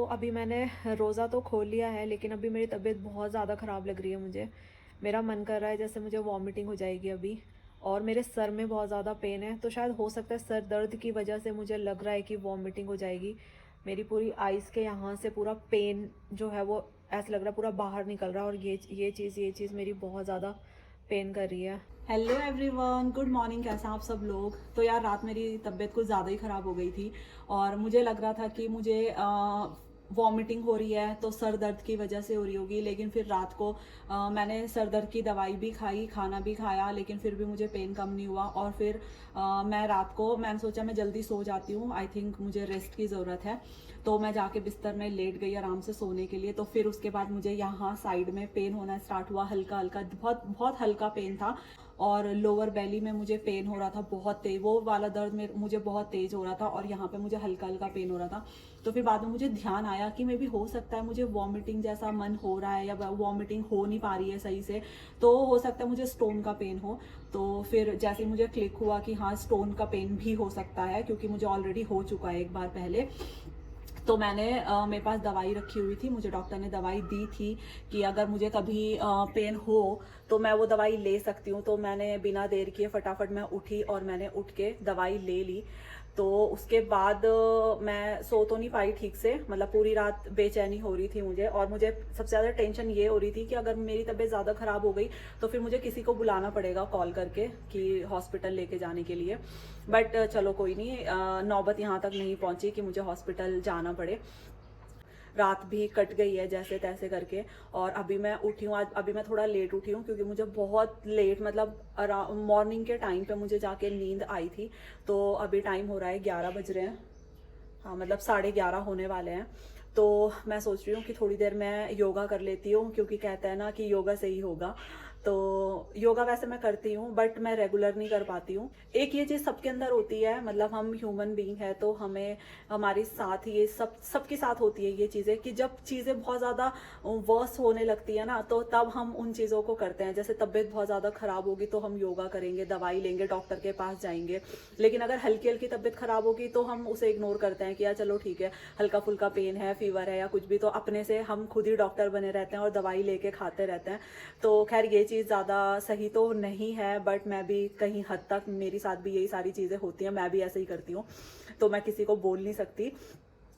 अभी मैंने रोज़ा तो खोल लिया है, लेकिन अभी मेरी तबीयत बहुत ज़्यादा ख़राब लग रही है मुझे। मेरा मन कर रहा है जैसे मुझे वॉमिटिंग हो जाएगी अभी, और मेरे सर में बहुत ज़्यादा पेन है, तो शायद हो सकता है सर दर्द की वजह से मुझे लग रहा है कि वॉमिटिंग हो जाएगी। मेरी पूरी आइज़ के यहाँ से पूरा पेन जो है वो ऐसा लग रहा है पूरा बाहर निकल रहा है, और ये चीज़ मेरी बहुत ज़्यादा पेन कर रही है। Hello everyone, good morning. कैसे हैं आप सब लोग? तो यार रात मेरी तबीयत कुछ ज़्यादा ही ख़राब हो गई थी और मुझे लग रहा था कि मुझे वॉमिटिंग हो रही है, तो सर दर्द की वजह से हो रही होगी। लेकिन फिर रात को मैंने सर दर्द की दवाई भी खाई, खाना भी खाया, लेकिन फिर भी मुझे पेन कम नहीं हुआ। और फिर मैं रात को मैंने सोचा मैं जल्दी सो जाती हूँ, आई थिंक मुझे रेस्ट की ज़रूरत है। तो मैं जाके बिस्तर में लेट गई आराम से सोने के लिए। तो फिर उसके बाद मुझे यहाँ साइड में पेन होना स्टार्ट हुआ, हल्का हल्का, बहुत बहुत हल्का पेन था। और लोअर बेली में मुझे पेन हो रहा था बहुत तेज, वो वाला दर्द में मुझे बहुत तेज हो रहा था, और यहाँ पे मुझे हल्का हल्का पेन हो रहा था। तो फिर बाद में मुझे ध्यान आया कि मे भी हो सकता है मुझे वॉमिटिंग जैसा मन हो रहा है, या वॉमिटिंग हो नहीं पा रही है सही से, तो हो सकता है मुझे स्टोन का पेन हो। तो फिर जैसे मुझे क्लिक हुआ कि हाँ, स्टोन का पेन भी हो सकता है, क्योंकि मुझे ऑलरेडी हो चुका है एक बार पहले। तो मैंने मेरे पास दवाई रखी हुई थी, मुझे डॉक्टर ने दवाई दी थी कि अगर मुझे कभी पेन हो तो मैं वो दवाई ले सकती हूँ। तो मैंने बिना देर किए फटाफट मैं उठी और मैंने उठ के दवाई ले ली। तो उसके बाद मैं सो तो नहीं पाई ठीक से, मतलब पूरी रात बेचैनी हो रही थी मुझे, और मुझे सबसे ज़्यादा टेंशन ये हो रही थी कि अगर मेरी तबीयत ज़्यादा ख़राब हो गई तो फिर मुझे किसी को बुलाना पड़ेगा कॉल करके कि हॉस्पिटल लेके जाने के लिए। बट चलो कोई नहीं, नौबत यहाँ तक नहीं पहुँची कि मुझे हॉस्पिटल जाना पड़े। रात भी कट गई है जैसे तैसे करके, और अभी मैं उठी हूँ। आज अभी मैं थोड़ा लेट उठी हूँ क्योंकि मुझे बहुत लेट, मतलब मॉर्निंग के टाइम पे मुझे जाके नींद आई थी। तो अभी टाइम हो रहा है 11 बज रहे हैं, हाँ मतलब 11:30 होने वाले हैं। तो मैं सोच रही हूँ कि थोड़ी देर मैं योगा कर लेती हूँ, क्योंकि कहते हैं ना कि योगा से ही होगा। तो योगा वैसे मैं करती हूँ, बट मैं रेगुलर नहीं कर पाती हूँ। एक ये चीज़ सबके अंदर होती है, मतलब हम ह्यूमन बीइंग है, तो हमें हमारे साथ ये सबके साथ होती है ये चीज़ें, कि जब चीज़ें बहुत ज़्यादा वर्स होने लगती है ना, तो तब हम उन चीज़ों को करते हैं। जैसे तबीयत बहुत ज़्यादा ख़राब होगी तो हम योगा करेंगे, दवाई लेंगे, डॉक्टर के पास जाएंगे। लेकिन अगर हल्की हल्की तबीयत ख़राब होगी तो हम उसे इग्नोर करते हैं कि यार चलो ठीक है, हल्का फुल्का पेन है, फीवर है या कुछ भी, तो अपने से हम खुद ही डॉक्टर बने रहते हैं और दवाई लेके खाते रहते हैं। तो खैर ये चीज़ ज़्यादा सही तो नहीं है, बट मैं भी कहीं हद तक, मेरे साथ भी यही सारी चीज़ें होती हैं, मैं भी ऐसे ही करती हूँ, तो मैं किसी को बोल नहीं सकती।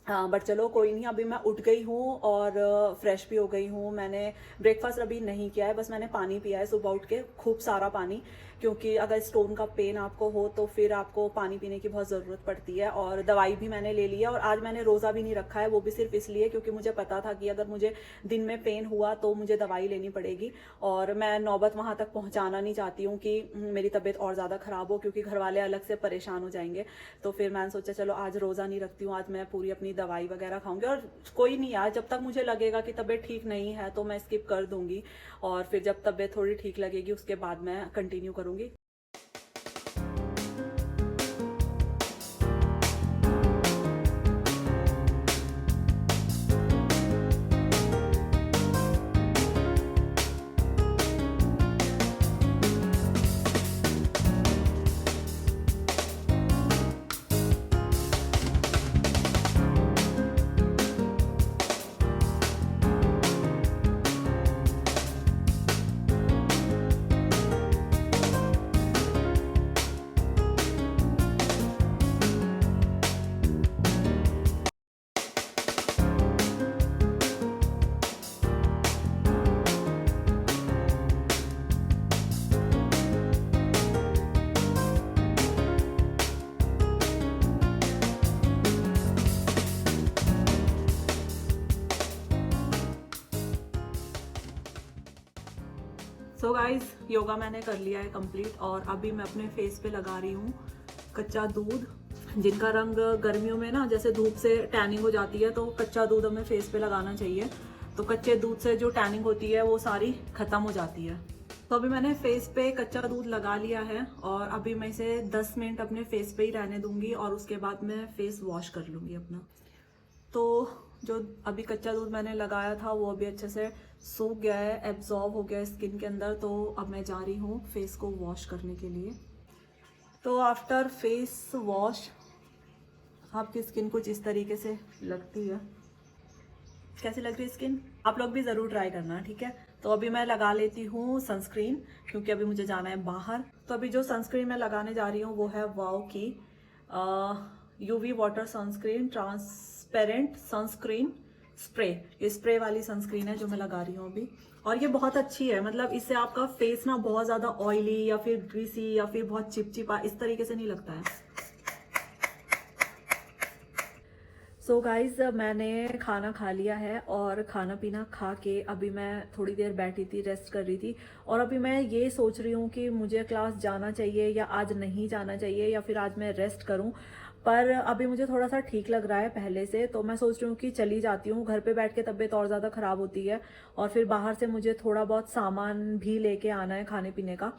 हाँ बट चलो कोई नहीं, अभी मैं उठ गई हूँ और फ्रेश भी हो गई हूँ। मैंने ब्रेकफास्ट अभी नहीं किया है, बस मैंने पानी पिया है सुबह उठ के, खूब सारा पानी, क्योंकि अगर स्टोन का पेन आपको हो तो फिर आपको पानी पीने की बहुत ज़रूरत पड़ती है। और दवाई भी मैंने ले ली है, और आज मैंने रोज़ा भी नहीं रखा है, वो भी सिर्फ इसलिए क्योंकि मुझे पता था कि अगर मुझे दिन में पेन हुआ तो मुझे दवाई लेनी पड़ेगी, और मैं नौबत वहाँ तक पहुँचाना नहीं चाहती हूँ कि मेरी तबीयत और ज़्यादा ख़राब हो, क्योंकि घर वाले अलग से परेशान हो जाएंगे। तो फिर मैंने सोचा चलो आज रोज़ा नहीं रखती हूँ, आज मैं पूरी अपनी दवाई वगैरह खाऊंगी। और कोई नहीं यार, जब तक मुझे लगेगा कि तबीयत ठीक नहीं है तो मैं स्किप कर दूंगी, और फिर जब तबीयत थोड़ी ठीक लगेगी उसके बाद मैं कंटिन्यू करूंगी। सो गाइज, योगा मैंने कर लिया है कंप्लीट, और अभी मैं अपने फेस पे लगा रही हूँ कच्चा दूध, जिनका रंग गर्मियों में ना जैसे धूप से टैनिंग हो जाती है, तो कच्चा दूध हमें फेस पे लगाना चाहिए। तो कच्चे दूध से जो टैनिंग होती है वो सारी खत्म हो जाती है। तो अभी मैंने फेस पे कच्चा दूध लगा लिया है, और अभी मैं इसे 10 मिनट अपने फेस पे ही रहने दूंगी, और उसके बाद मैं फेस वॉश कर लूंगी अपना। तो जो अभी कच्चा दूध मैंने लगाया था वो अभी अच्छे से सूख गया है, एब्जॉर्ब हो गया है स्किन के अंदर। तो अब मैं जा रही हूँ फेस को वॉश करने के लिए। तो आफ्टर फेस वॉश आपकी स्किन कुछ इस तरीके से लगती है। कैसी लग रही है स्किन? आप लोग भी ज़रूर ट्राई करना, ठीक है। तो अभी मैं लगा लेती हूँ सनस्क्रीन, क्योंकि अभी मुझे जाना है बाहर। तो अभी जो सनस्क्रीन मैं लगाने जा रही हूँ वो है वाव की UV water sunscreen transparent sunscreen spray. ये स्प्रे वाली सनस्क्रीन है जो मैं लगा रही हूँ अभी, और ये बहुत अच्छी है। मतलब इससे आपका फेस ना बहुत ज़्यादा ऑयली या फिर ग्रीसी या फिर बहुत चिपचिपा इस तरीके से नहीं लगता है। सो गाइज मैंने खाना खा लिया है, और खाना पीना खा के अभी मैं थोड़ी देर बैठी थी, रेस्ट कर रही थी। और अभी मैं ये सोच रही हूँ कि मुझे क्लास जाना चाहिए या आज नहीं जाना चाहिए, या फिर आज मैं रेस्ट करूँ। पर अभी मुझे थोड़ा सा ठीक लग रहा है पहले से, तो मैं सोच रही हूँ कि चली जाती हूँ। घर पे बैठ के तबीयत और ज़्यादा ख़राब होती है, और फिर बाहर से मुझे थोड़ा बहुत सामान भी लेके आना है खाने पीने का।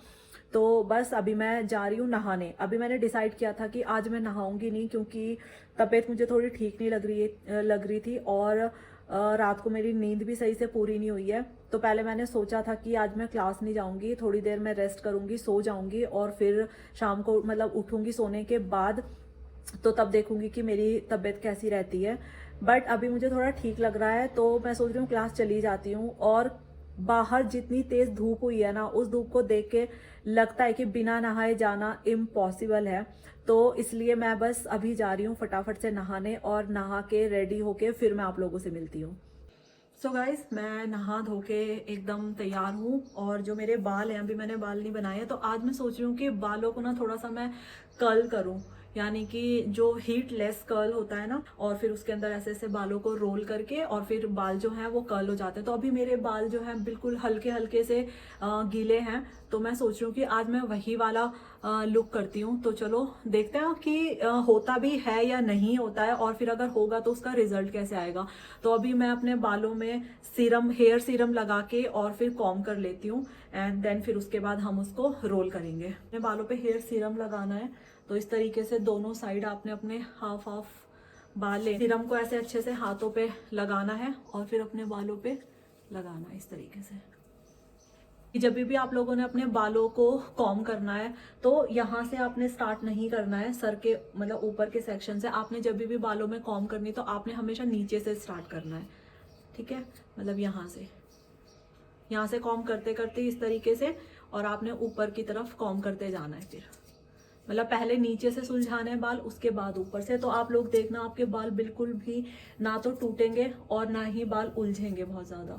तो बस अभी मैं जा रही हूँ नहाने। अभी मैंने डिसाइड किया था कि आज मैं नहाऊंगी नहीं, क्योंकि तबीयत मुझे थोड़ी ठीक नहीं लग रही थी, और रात को मेरी नींद भी सही से पूरी नहीं हुई है। तो पहले मैंने सोचा था कि आज मैं क्लास नहीं जाऊंगी, थोड़ी देर मैं रेस्ट करूंगी, सो जाऊंगी, और फिर शाम को मतलब उठूंगी सोने के बाद, तो तब देखूंगी कि मेरी तबीयत कैसी रहती है। बट अभी मुझे थोड़ा ठीक लग रहा है, तो मैं सोच रही हूँ क्लास चली जाती हूँ। और बाहर जितनी तेज धूप हुई है ना, उस धूप को देख के लगता है कि बिना नहाए जाना इम्पॉसिबल है। तो इसलिए मैं बस अभी जा रही हूँ फटाफट से नहाने, और नहा के रेडी होके फिर मैं आप लोगों से मिलती हूँ। सो गाइज मैं नहा धो के एकदम तैयार हूँ, और जो मेरे बाल हैं, अभी मैंने बाल नहीं बनाए, तो आज मैं सोच रही हूँ कि बालों को ना थोड़ा सा मैं कर्ल करूँ, यानी कि जो हीट लेस कर्ल होता है ना, और फिर उसके अंदर ऐसे ऐसे बालों को रोल करके और फिर बाल जो है वो कर्ल हो जाते हैं। तो अभी मेरे बाल जो है बिल्कुल हल्के हल्के से गीले हैं, तो मैं सोच रही हूँ कि आज मैं वही वाला लुक करती हूँ। तो चलो देखते हैं कि होता भी है या नहीं होता है, और फिर अगर होगा तो उसका रिजल्ट कैसे आएगा। तो अभी मैं अपने बालों में हेयर सीरम लगा के और फिर कॉम्ब कर लेती हूँ, एंड देन फिर उसके बाद हम उसको रोल करेंगे। अपने बालों पे हेयर सीरम लगाना है, तो इस तरीके से दोनों साइड आपने अपने हाफ हाफ बाल ले, सीरम को ऐसे अच्छे से हाथों पे लगाना है, और फिर अपने बालों पे लगाना है इस तरीके से। जब भी आप लोगों ने अपने बालों को कॉम्ब करना है, तो यहाँ से आपने स्टार्ट नहीं करना है, सर के मतलब ऊपर के सेक्शन से। आपने जब भी बालों में कॉम्ब करनी है तो आपने हमेशा नीचे से स्टार्ट करना है, ठीक है। मतलब यहाँ से कॉम्ब करते करते इस तरीके से, और आपने ऊपर की तरफ कॉम्ब करते जाना है। फिर मतलब पहले नीचे से सुलझाना है बाल, उसके बाद ऊपर से। तो आप लोग देखना आपके बाल बिल्कुल भी ना तो टूटेंगे और ना ही बाल उलझेंगे बहुत ज़्यादा।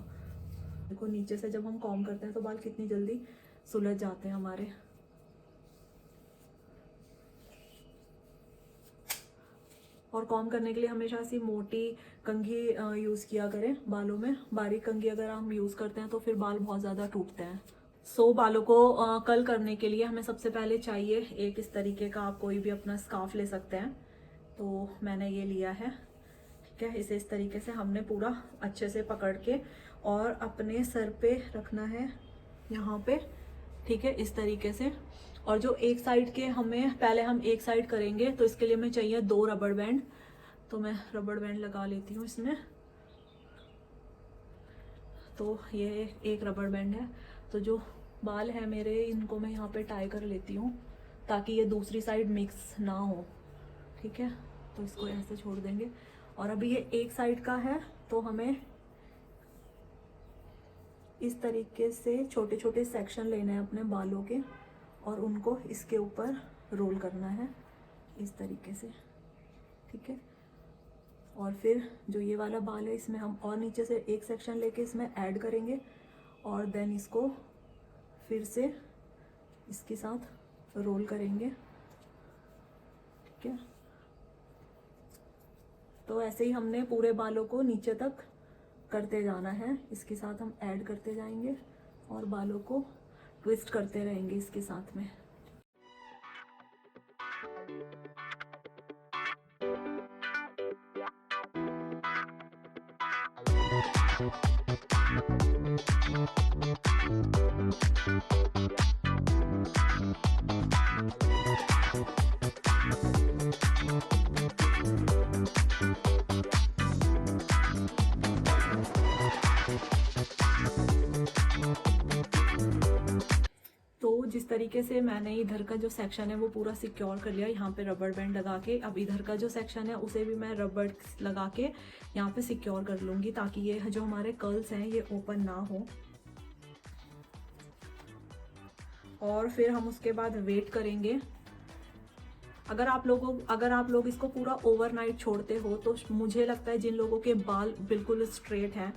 देखो नीचे से जब हम कॉम्ब करते हैं तो बाल कितनी जल्दी सुलझ जाते हैं हमारे। और कॉम्ब करने के लिए हमेशा ऐसी मोटी कंघी यूज़ किया करें बालों में। बारीक कंघी अगर हम यूज़ करते हैं तो फिर बाल बहुत ज़्यादा टूटते हैं। सो बालों को कर्ल करने के लिए हमें सबसे पहले चाहिए एक इस तरीके का, आप कोई भी अपना स्कार्फ ले सकते हैं। तो मैंने ये लिया है, ठीक है। इसे इस तरीके से हमने पूरा अच्छे से पकड़ के और अपने सर पे रखना है यहाँ पे, ठीक है, इस तरीके से। और जो एक साइड के पहले हम एक साइड करेंगे, तो इसके लिए हमें चाहिए 2 रबड़ बैंड। तो मैं रबड़ बैंड लगा लेती हूँ इसमें। तो ये एक रबड़ बैंड है। तो जो बाल है मेरे, इनको मैं यहाँ पे टाई कर लेती हूँ ताकि ये दूसरी साइड मिक्स ना हो, ठीक है। तो इसको ऐसे छोड़ देंगे। और अभी ये एक साइड का है, तो हमें इस तरीके से छोटे छोटे सेक्शन लेने हैं अपने बालों के, और उनको इसके ऊपर रोल करना है इस तरीके से, ठीक है। और फिर जो ये वाला बाल है, इसमें हम और नीचे से एक सेक्शन लेके इसमें ऐड करेंगे, और देन इसको फिर से इसके साथ रोल करेंगे, ठीक है। तो ऐसे ही हमने पूरे बालों को नीचे तक करते जाना है। इसके साथ हम ऐड करते जाएंगे और बालों को ट्विस्ट करते रहेंगे इसके साथ में। तरीके से मैंने इधर का जो सेक्शन है वो पूरा सिक्योर कर लिया यहाँ पे रबर बैंड लगा के। अब इधर का जो सेक्शन है उसे भी मैं रबर लगा के यहाँ पे सिक्योर कर लूँगी ताकि ये जो हमारे कर्ल्स हैं ये ओपन ना हो। और फिर हम उसके बाद वेट करेंगे। अगर आप लोग इसको पूरा ओवरनाइट छोड़ते हो तो मुझे लगता है जिन लोगों के बाल बिल्कुल स्ट्रेट हैं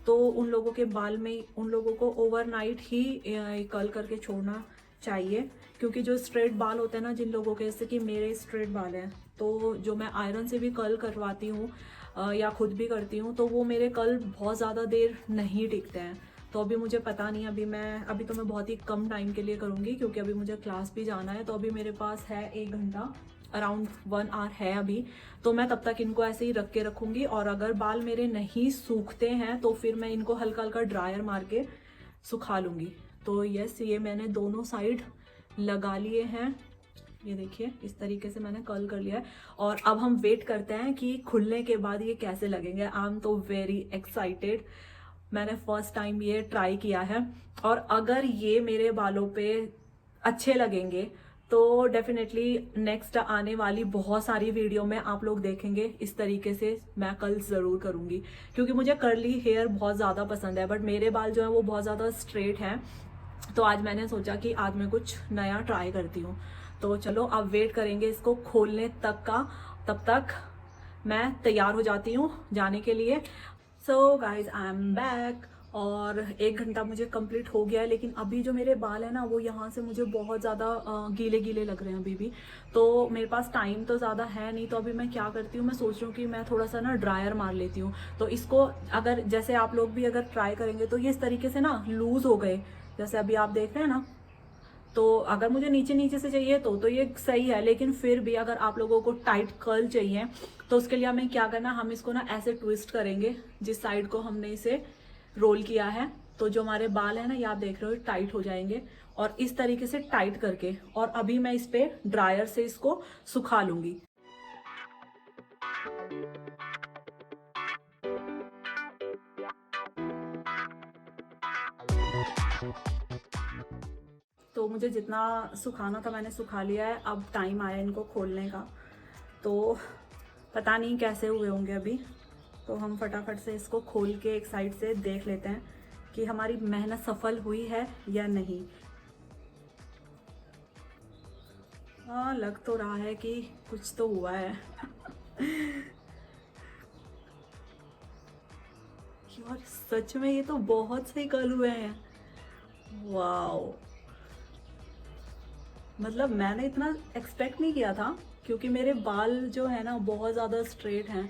तो उन लोगों को ओवरनाइट ही कर्ल करके छोड़ना चाहिए, क्योंकि जो स्ट्रेट बाल होते हैं ना जिन लोगों के, जैसे कि मेरे स्ट्रेट बाल हैं तो जो मैं आयरन से भी कर्ल करवाती हूँ या खुद भी करती हूँ तो वो मेरे कर्ल बहुत ज़्यादा देर नहीं टिकते हैं। तो अभी मुझे पता नहीं, अभी तो मैं बहुत ही कम टाइम के लिए करूँगी क्योंकि अभी मुझे क्लास भी जाना है। तो अभी मेरे पास है 1 घंटा, अराउंड 1 आवर है अभी, तो मैं तब तक इनको ऐसे ही रख के रखूँगी। और अगर बाल मेरे नहीं सूखते हैं तो फिर मैं इनको हल्का हल्का ड्रायर मार के सुखा लूँगी। तो यस, ये मैंने दोनों साइड लगा लिए हैं। ये देखिए इस तरीके से मैंने कर्ल कर लिया है। और अब हम वेट करते हैं कि खुलने के बाद ये कैसे लगेंगे। आई एम तो वेरी एक्साइटेड। मैंने फर्स्ट टाइम ये ट्राई किया है और अगर ये मेरे बालों पे अच्छे लगेंगे तो डेफिनेटली नेक्स्ट आने वाली बहुत सारी वीडियो में आप लोग देखेंगे इस तरीके से मैं कर्ल्स ज़रूर करूँगी, क्योंकि मुझे कर्ली हेयर बहुत ज़्यादा पसंद है। बट मेरे बाल जो है वो बहुत ज़्यादा स्ट्रेट हैं, तो आज मैंने सोचा कि आज मैं कुछ नया ट्राई करती हूँ। तो चलो अब वेट करेंगे इसको खोलने तक का, तब तक मैं तैयार हो जाती हूँ जाने के लिए। So guys I am back और 1 घंटा मुझे कंप्लीट हो गया है, लेकिन अभी जो मेरे बाल है ना वो यहाँ से मुझे बहुत ज़्यादा गीले गीले लग रहे हैं अभी भी। तो मेरे पास टाइम तो ज़्यादा है नहीं, तो अभी मैं क्या करती हूँ, मैं सोच रही हूँ कि मैं थोड़ा सा ना ड्रायर मार लेती हूँ। तो इसको अगर जैसे आप लोग भी अगर ट्राई करेंगे तो ये इस तरीके से ना लूज़ हो गए, जैसे अभी आप देख रहे हैं ना। तो अगर मुझे नीचे नीचे से चाहिए तो ये सही है, लेकिन फिर भी अगर आप लोगों को टाइट कर्ल चाहिए तो उसके लिए हमें क्या करना, हम इसको ना ऐसे ट्विस्ट करेंगे जिस साइड को हमने इसे रोल किया है। तो जो हमारे बाल है ना ये आप देख रहे हो टाइट हो जाएंगे, और इस तरीके से टाइट करके, और अभी मैं इस पे ड्रायर से इसको सुखा लूंगी। तो मुझे जितना सुखाना था मैंने सुखा लिया है, अब टाइम आया इनको खोलने का। तो पता नहीं कैसे हुए होंगे अभी, तो हम फटाफट से इसको खोल के एक साइड से देख लेते हैं कि हमारी मेहनत सफल हुई है या नहीं। हाँ, लग तो रहा है कि कुछ तो हुआ है। यार सच में ये तो बहुत सही कर्ल हुए हैं। वाओ, मतलब मैंने इतना एक्सपेक्ट नहीं किया था, क्योंकि मेरे बाल जो है ना बहुत ज़्यादा स्ट्रेट हैं,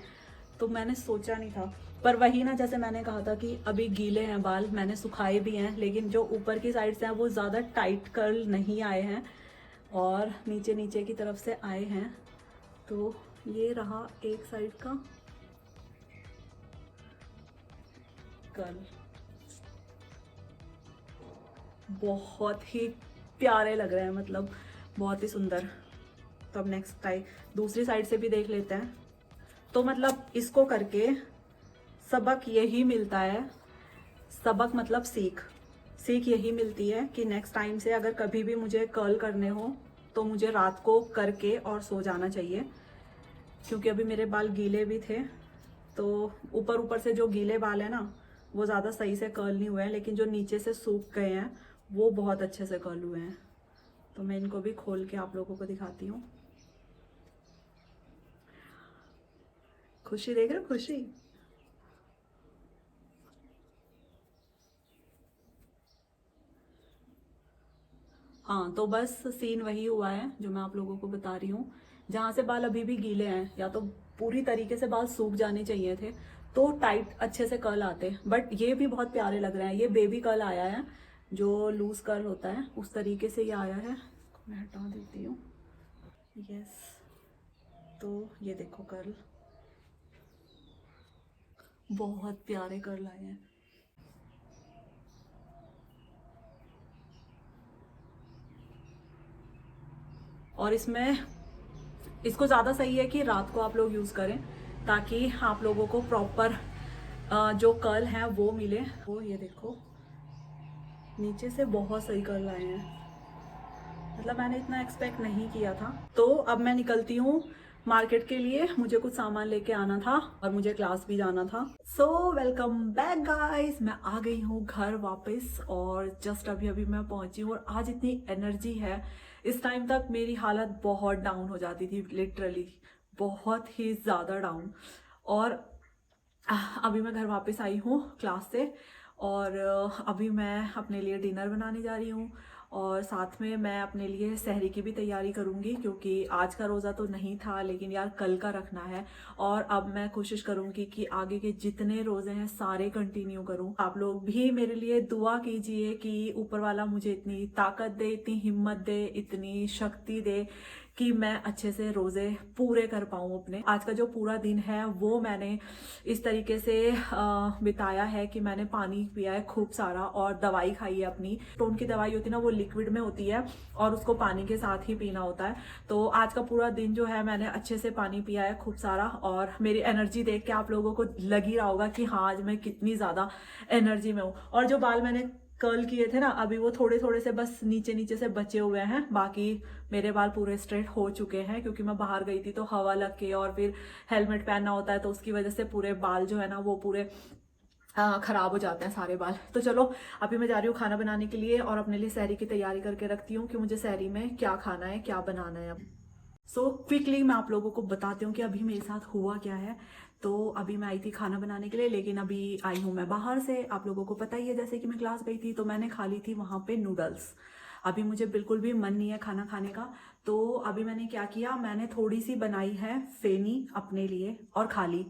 तो मैंने सोचा नहीं था। पर वही ना, जैसे मैंने कहा था कि अभी गीले हैं बाल, मैंने सुखाए भी हैं, लेकिन जो ऊपर की साइड से हैं वो ज़्यादा टाइट कर्ल नहीं आए हैं और नीचे नीचे की तरफ से आए हैं। तो ये रहा एक साइड का कर्ल, बहुत ही प्यारे लग रहे हैं, मतलब बहुत ही सुंदर। तो अब नेक्स्ट टाइम दूसरी साइड से भी देख लेते हैं। तो मतलब इसको करके सबक यही मिलता है, सबक मतलब सीख यही मिलती है कि नेक्स्ट टाइम से अगर कभी भी मुझे कर्ल करने हो तो मुझे रात को करके और सो जाना चाहिए, क्योंकि अभी मेरे बाल गीले भी थे। तो ऊपर से जो गीले बाल है ना वो ज़्यादा सही से कर्ल नहीं हुए हैं, लेकिन जो नीचे से सूख गए हैं वो बहुत अच्छे से कर्ल हुए हैं। तो मैं इनको भी खोल के आप लोगों को दिखाती हूँ। खुशी देख रहे हो, खुशी। हाँ, तो बस सीन वही हुआ है जो मैं आप लोगों को बता रही हूँ। जहाँ से बाल अभी भी गीले हैं, या तो पूरी तरीके से बाल सूख जाने चाहिए थे तो टाइट अच्छे से कर्ल आते, बट ये भी बहुत प्यारे लग रहे हैं। ये बेबी कर्ल आया है, जो लूज कर्ल होता है उस तरीके से ये आया है। मैं हटा देती हूँ। यस, तो ये देखो कर्ल, बहुत प्यारे कर्ल आए हैं। और इसको ज़्यादा सही है कि रात को आप लोग यूज़ करें, ताकि आप लोगों को प्रॉपर जो कर्ल है वो मिले। वो ये देखो नीचे से बहुत सही कर्ल आए हैं। मतलब मैंने इतना एक्सपेक्ट नहीं किया था। तो अब मैं निकलती हूँ मार्केट के लिए, मुझे कुछ सामान लेके आना था और मुझे क्लास भी जाना था। सो वेलकम बैक गाइस, मैं आ गई हूँ घर वापस और जस्ट अभी अभी मैं पहुंची हूँ और आज इतनी एनर्जी है। इस टाइम तक मेरी हालत बहुत डाउन हो जाती थी, लिटरली बहुत ही ज़्यादा डाउन। और अभी मैं घर वापस आई हूँ क्लास से और अभी मैं अपने लिए डिनर बनाने जा रही हूँ और साथ में मैं अपने लिए सहरी की भी तैयारी करूँगी, क्योंकि आज का रोज़ा तो नहीं था लेकिन यार कल का रखना है। और अब मैं कोशिश करूँगी कि आगे के जितने रोज़े हैं सारे कंटिन्यू करूँ। आप लोग भी मेरे लिए दुआ कीजिए कि ऊपर वाला मुझे इतनी ताकत दे, इतनी हिम्मत दे, इतनी शक्ति दे कि मैं अच्छे से रोज़े पूरे कर पाऊँ अपने। आज का जो पूरा दिन है वो मैंने इस तरीके से बिताया है कि मैंने पानी पिया है खूब सारा और दवाई खाई है अपनी। स्टोन की दवाई होती है ना, वो लिक्विड में होती है और उसको पानी के साथ ही पीना होता है। तो आज का पूरा दिन जो है मैंने अच्छे से पानी पिया है खूब सारा और मेरी एनर्जी देख के आप लोगों को लग ही रहा होगा कि हाँ आज मैं कितनी ज़्यादा एनर्जी में हूँ। और जो बाल मैंने कर्ल किए थे ना, अभी वो थोड़े थोड़े से बस नीचे नीचे से बचे हुए हैं, बाकी मेरे बाल पूरे स्ट्रेट हो चुके हैं क्योंकि मैं बाहर गई थी तो हवा लग के और फिर हेलमेट पहनना होता है तो उसकी वजह से पूरे बाल जो है ना वो पूरे खराब हो जाते हैं सारे बाल। तो चलो अभी मैं जा रही हूँ खाना बनाने के लिए और अपने लिए सहरी की तैयारी करके रखती हूँ कि मुझे सहरी में क्या खाना है, क्या बनाना है। सो क्विकली मैं आप लोगों को बताती हूँ कि अभी मेरे साथ हुआ क्या है। तो अभी मैं आई थी खाना बनाने के लिए, लेकिन अभी आई हूँ मैं बाहर से। आप लोगों को पता ही है, जैसे कि मैं क्लास गई थी तो मैंने खा ली थी वहाँ पे नूडल्स। अभी मुझे बिल्कुल भी मन नहीं है खाना खाने का। तो अभी मैंने क्या किया, मैंने थोड़ी सी बनाई है फेनी अपने लिए और खा ली।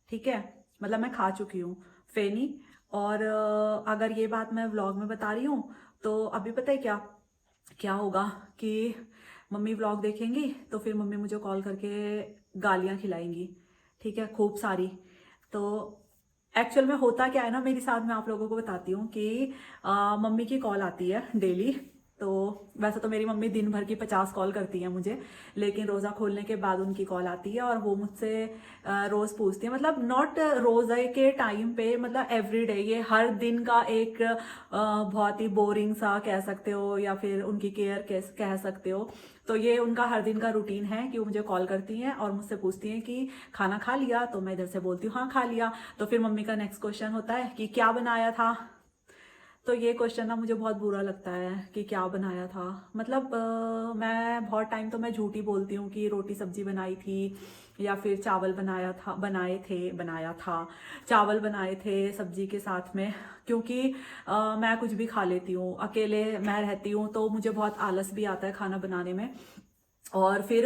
ठीक है, मतलब मैं खा चुकी हूँ फेनी। और अगर ये बात मैं व्लॉग में बता रही हूँ तो अभी पता है क्या क्या होगा कि मम्मी व्लॉग देखेंगी तो फिर मम्मी मुझे कॉल करके गालियाँ खिलाएंगी, ठीक है, खूब सारी। तो एक्चुअल में होता क्या है ना मेरे साथ, मैं आप लोगों को बताती हूँ कि मम्मी की कॉल आती है डेली। तो वैसे तो मेरी मम्मी दिन भर की 50 कॉल करती है मुझे, लेकिन रोज़ा खोलने के बाद उनकी कॉल आती है और वो मुझसे रोज़ पूछती है, मतलब नॉट रोज़े के टाइम पे, मतलब एवरी डे, ये हर दिन का एक बहुत ही बोरिंग सा कह सकते हो या फिर उनकी केयर कह सकते हो। तो ये उनका हर दिन का रूटीन है कि वो मुझे कॉल करती हैं और मुझसे पूछती हैं कि खाना खा लिया, तो मैं इधर से बोलती हूँ हाँ खा लिया। तो फिर मम्मी का नेक्स्ट क्वेश्चन होता है कि क्या बनाया था। तो ये क्वेश्चन ना मुझे बहुत बुरा लगता है कि क्या बनाया था। मतलब मैं बहुत टाइम तो मैं झूठी बोलती हूँ कि रोटी सब्जी बनाई थी या फिर चावल बनाया था चावल बनाए थे सब्जी के साथ में, क्योंकि मैं कुछ भी खा लेती हूँ। अकेले मैं रहती हूँ तो मुझे बहुत आलस भी आता है खाना बनाने में। और फिर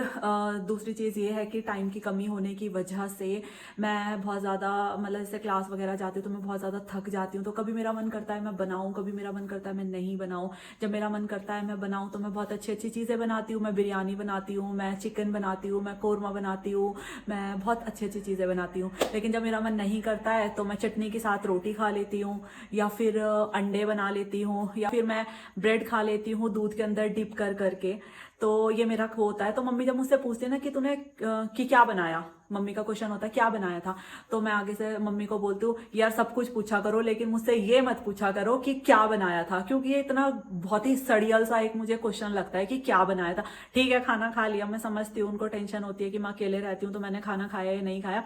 दूसरी चीज़ ये है कि टाइम की कमी होने की वजह से मैं बहुत ज़्यादा, मतलब जैसे क्लास वगैरह जाती हूँ तो मैं बहुत ज़्यादा थक जाती हूँ। तो कभी मेरा मन करता है मैं बनाऊँ, कभी मेरा मन करता है मैं नहीं बनाऊँ। जब मेरा मन करता है मैं बनाऊँ तो मैं बहुत अच्छी अच्छी चीज़ें बनाती हूँ। मैं बिरयानी बनाती हूँ, मैं चिकन बनाती हूँ, मैं कौरमा बनाती हूँ, मैं बहुत अच्छी अच्छी चीज़ें बनाती हूँ। लेकिन जब मेरा मन नहीं करता है तो मैं चटनी के साथ रोटी खा लेती हूँ या फिर अंडे बना लेती हूँ या फिर मैं ब्रेड खा लेती हूँ दूध के अंदर डिप कर करके। तो ये मेरा होता है। तो मम्मी जब मुझसे पूछती है ना कि तूने कि क्या बनाया, मम्मी का क्वेश्चन होता है क्या बनाया था, तो मैं आगे से मम्मी को बोलती हूँ यार सब कुछ पूछा करो लेकिन मुझसे ये मत पूछा करो कि क्या बनाया था, क्योंकि ये इतना बहुत ही सड़ियल सा एक मुझे क्वेश्चन लगता है कि क्या बनाया था। ठीक है खाना खा लिया, मैं समझती हूँ उनको टेंशन होती है कि मैं अकेले रहती हूँ तो मैंने खाना खाया या नहीं खाया,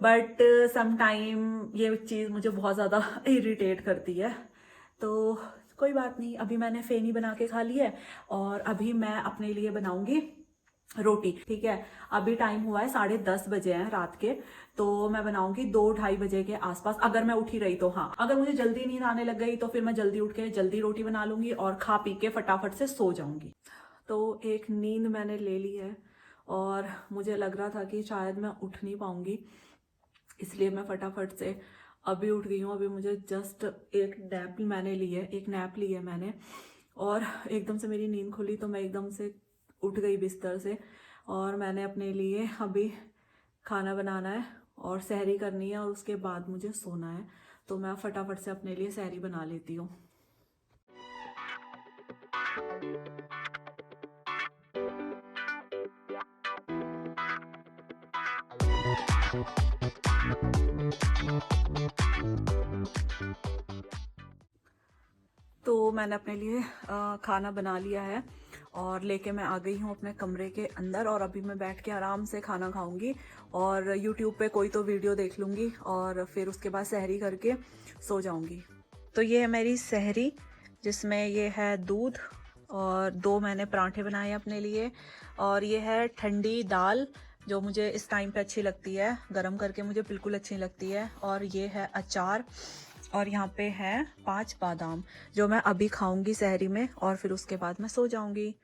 बट सम टाइम ये चीज़ मुझे बहुत ज़्यादा इरिटेट करती है। तो कोई बात नहीं, अभी मैंने फेनी बना के खा ली है और अभी मैं अपने लिए बनाऊंगी रोटी। ठीक है, अभी टाइम हुआ है 10:30 बजे हैं रात के। तो मैं बनाऊंगी 2-2:30 बजे के आसपास, अगर मैं उठी रही तो। हाँ, अगर मुझे जल्दी नींद आने लग गई तो फिर मैं जल्दी उठ के जल्दी रोटी बना लूंगी और खा पी के फटाफट से सो जाऊंगी। तो एक नींद मैंने ले ली है और मुझे लग रहा था कि शायद मैं उठ नहीं पाऊंगी, इसलिए मैं फटाफट से अभी उठ गई हूँ। अभी मुझे जस्ट एक नैप ली है मैंने और एकदम से मेरी नींद खुली तो मैं एकदम से उठ गई बिस्तर से और मैंने अपने लिए अभी खाना बनाना है और सहरी करनी है और उसके बाद मुझे सोना है। तो मैं फटाफट से अपने लिए सहरी बना लेती हूँ। तो मैंने अपने लिए खाना बना लिया है और लेके मैं आ गई हूँ अपने कमरे के अंदर और अभी मैं बैठ के आराम से खाना खाऊंगी और यूट्यूब पे कोई तो वीडियो देख लूँगी और फिर उसके बाद सहरी करके सो जाऊंगी। तो ये है मेरी सहरी, जिसमें ये है दूध और 2 मैंने पराठे बनाए अपने लिए, और ये है ठंडी दाल जो मुझे इस टाइम पे अच्छी लगती है, गरम करके मुझे बिल्कुल अच्छी लगती है, और ये है अचार, और यहाँ पे है 5 बादाम जो मैं अभी खाऊंगी सहरी में और फिर उसके बाद मैं सो जाऊंगी।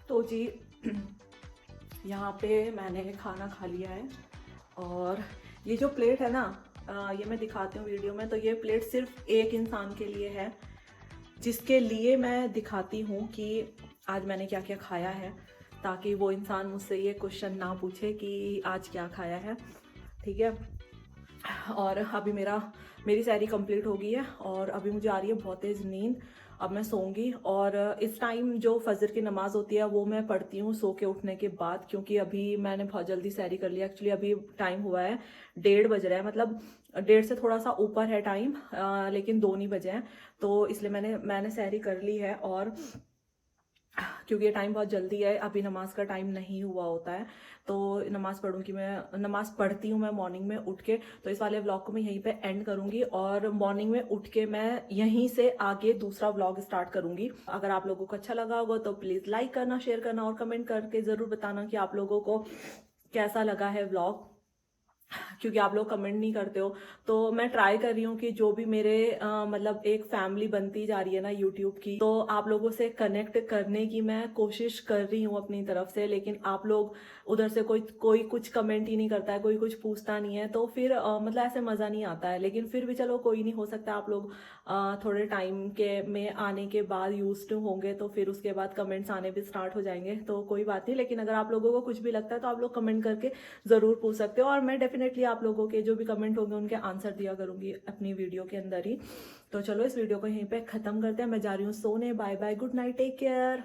तो जी यहाँ पे मैंने खाना खा लिया है और ये जो प्लेट है ना, ये मैं दिखाती हूँ वीडियो में। तो ये प्लेट सिर्फ एक इंसान के लिए है, जिसके लिए मैं दिखाती हूँ कि आज मैंने क्या क्या खाया है, ताकि वो इंसान मुझसे ये क्वेश्चन ना पूछे कि आज क्या खाया है। ठीक है। और अभी मेरी सहरी कंप्लीट हो गई है और अभी मुझे आ रही है बहुत तेज़ नींद। अब मैं सोऊंगी और इस टाइम जो फजर की नमाज़ होती है वो मैं पढ़ती हूँ सो के उठने के बाद, क्योंकि अभी मैंने बहुत जल्दी सहरी कर लिया। एक्चुअली अभी टाइम हुआ है 1:30 बज रहा है, मतलब 1:30 से थोड़ा सा ऊपर है टाइम, लेकिन 2 नहीं बजे हैं। तो इसलिए मैंने सहरी कर ली है। और क्योंकि ये टाइम बहुत जल्दी है, अभी नमाज का टाइम नहीं हुआ होता है, तो नमाज पढ़ती हूँ मैं मॉर्निंग में उठ के। तो इस वाले व्लॉग को मैं यहीं पे एंड करूंगी और मॉर्निंग में उठ के मैं यहीं से आगे दूसरा व्लॉग स्टार्ट करूंगी। अगर आप लोगों को अच्छा लगा होगा तो प्लीज़ लाइक करना, शेयर करना और कमेंट करके ज़रूर बताना कि आप लोगों को कैसा लगा है व्लॉग, क्योंकि आप लोग कमेंट नहीं करते हो। तो मैं ट्राई कर रही हूँ कि जो भी मेरे मतलब एक फैमिली बनती जा रही है ना यूट्यूब की, तो आप लोगों से कनेक्ट करने की मैं कोशिश कर रही हूँ अपनी तरफ से। लेकिन आप लोग उधर से कोई कुछ कमेंट ही नहीं करता है, कोई कुछ पूछता नहीं है, तो फिर मतलब ऐसे मज़ा नहीं आता है। लेकिन फिर भी चलो कोई नहीं, हो सकता आप लोग थोड़े टाइम के में आने के बाद यूज्ड होंगे, तो फिर उसके बाद कमेंट्स आने भी स्टार्ट हो जाएंगे, तो कोई बात नहीं। लेकिन अगर आप लोगों को कुछ भी लगता है तो आप लोग कमेंट करके ज़रूर पूछ सकते हो और मैं डेफिनेटली आप लोगों के जो भी कमेंट होंगे उनके आंसर दिया करूंगी अपनी वीडियो के अंदर ही। तो चलो इस वीडियो को यहीं पे ख़त्म करते हैं। मैं जा रही हूँ सोने। Bye bye, good night, take care.